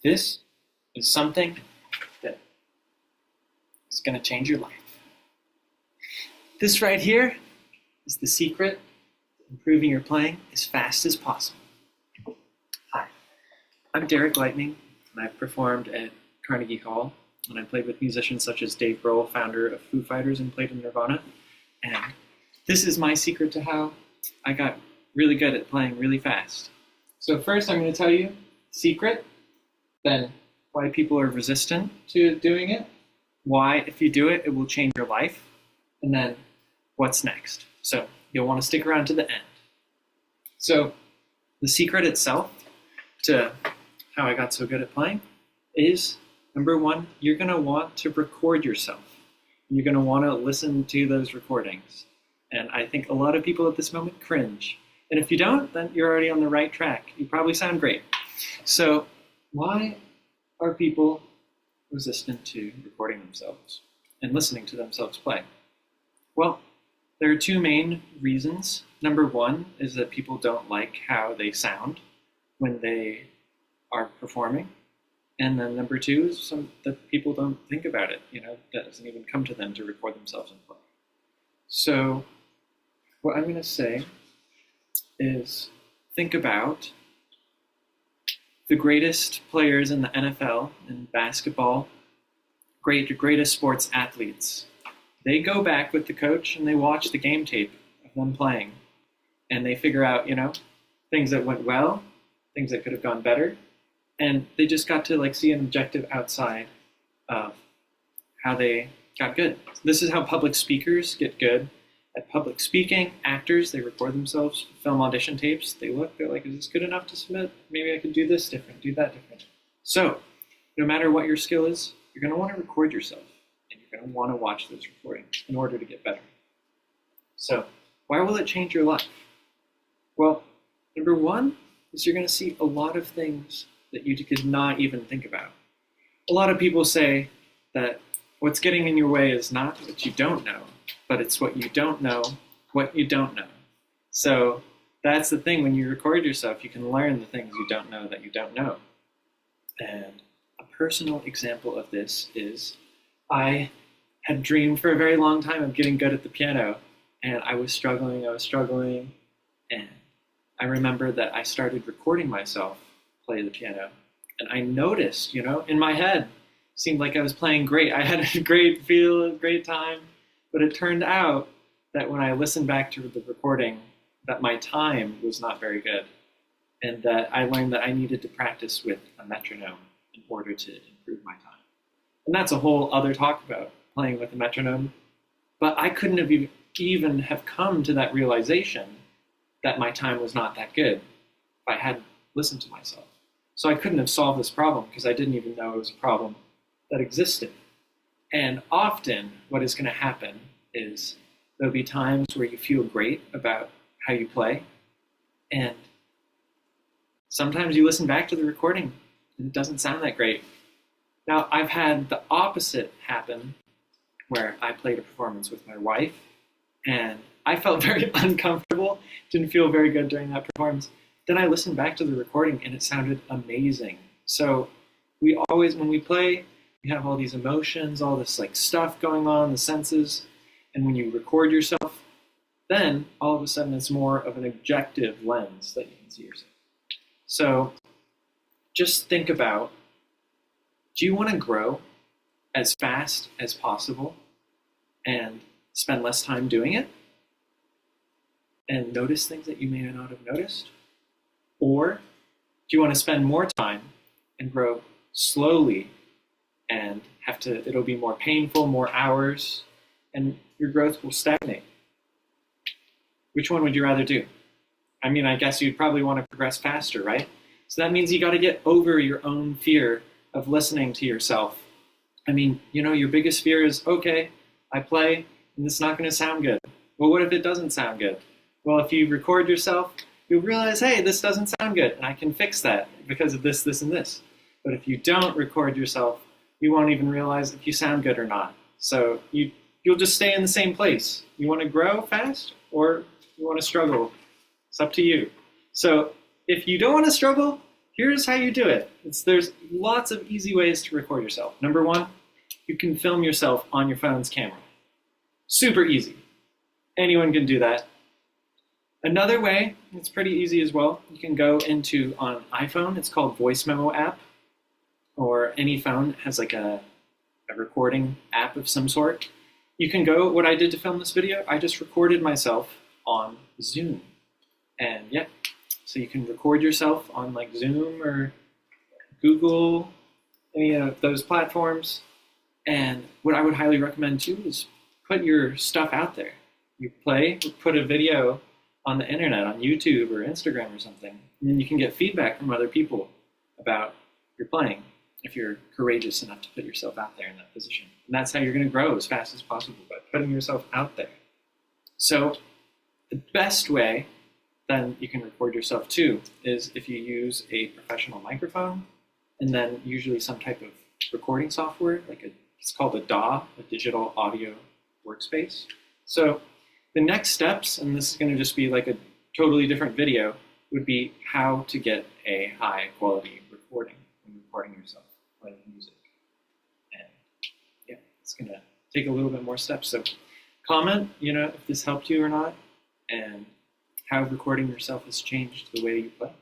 This is something that is going to change your life. This right here is the secret to improving your playing as fast as possible. Hi, I'm Derek Lightning, and I've performed at Carnegie Hall, and I played with musicians such as Dave Grohl, founder of Foo Fighters, and played in Nirvana. And this is my secret to how I got really good at playing really fast. So first I'm going to tell you the secret, then why people are resistant to doing it, why if you do it, it will change your life, and then what's next. So you'll want to stick around to the end. So the secret itself to how I got so good at playing is, number one, you're going to want to record yourself. You're going to want to listen to those recordings. And I think a lot of people at this moment cringe. And if you don't, then you're already on the right track. You probably sound great. So why are people resistant to recording themselves and listening to themselves play? Well, there are two main reasons. Number one is that people don't like how they sound when they are performing. And then number two is that people don't think about it. That doesn't even come to them to record themselves and play. So what I'm going to say is think about the greatest players in the NFL and basketball, greatest sports athletes. They go back with the coach and they watch the game tape of them playing. And they figure out, things that went well, things that could have gone better. And they just got to see an objective outside of how they got good. This is how public speakers get good at public speaking. Actors, they record themselves, film audition tapes. They're like, is this good enough to submit? Maybe I could do this different, do that different. So no matter what your skill is, you're going to want to record yourself. And you're going to want to watch those recordings in order to get better. So why will it change your life? Well, number one is you're going to see a lot of things that you could not even think about. A lot of people say that what's getting in your way is not what you don't know, but it's what you don't know, what you don't know. So that's the thing, when you record yourself, you can learn the things you don't know that you don't know. And a personal example of this is I had dreamed for a very long time of getting good at the piano, and I was struggling, and I remember that I started recording myself play the piano, and I noticed, in my head, seemed like I was playing great. I had a great feel, a great time, but it turned out that when I listened back to the recording, that my time was not very good, and that I learned that I needed to practice with a metronome in order to improve my time. And that's a whole other talk about playing with a metronome, but I couldn't have even have come to that realization that my time was not that good if I hadn't listened to myself. So I couldn't have solved this problem because I didn't even know it was a problem that existed. And often what is going to happen is there'll be times where you feel great about how you play, and sometimes you listen back to the recording and it doesn't sound that great. Now, I've had the opposite happen where I played a performance with my wife and I felt very uncomfortable, didn't feel very good during that performance. Then I listened back to the recording and it sounded amazing. So we always, when we play, we have all these emotions, all this stuff going on, the senses. And when you record yourself, then all of a sudden it's more of an objective lens that you can see yourself. So just think about, do you want to grow as fast as possible and spend less time doing it and notice things that you may not have noticed? Or do you want to spend more time and grow slowly and it'll be more painful, more hours, and your growth will stagnate? Which one would you rather do? I guess you'd probably want to progress faster, right? So that means you got to get over your own fear of listening to yourself. Your biggest fear is, okay, I play and it's not going to sound good. Well, what if it doesn't sound good? Well, if you record yourself, you'll realize, hey, this doesn't sound good, and I can fix that because of this, this, and this. But if you don't record yourself, you won't even realize if you sound good or not. So you'll just stay in the same place. You want to grow fast, or you want to struggle? It's up to you. So if you don't want to struggle, here's how you do it. There's lots of easy ways to record yourself. Number one, you can film yourself on your phone's camera. Super easy. Anyone can do that. Another way, it's pretty easy as well, you can go into, on iPhone, it's called Voice Memo app, or any phone has like a recording app of some sort. You can go, what I did to film this video, I just recorded myself on Zoom. And yeah, so you can record yourself on like Zoom or Google, any of those platforms. And what I would highly recommend too is put your stuff out there. You put a video on the internet, on YouTube or Instagram or something, and then you can get feedback from other people about your playing if you're courageous enough to put yourself out there in that position. And that's how you're going to grow as fast as possible, by putting yourself out there. So the best way then you can record yourself too is if you use a professional microphone and then usually some type of recording software, it's called a DAW, a digital audio workspace. So the next steps, and this is going to just be like a totally different video, would be how to get a high quality recording when recording yourself playing music. And yeah, it's going to take a little bit more steps. So comment, if this helped you or not, and how recording yourself has changed the way you play.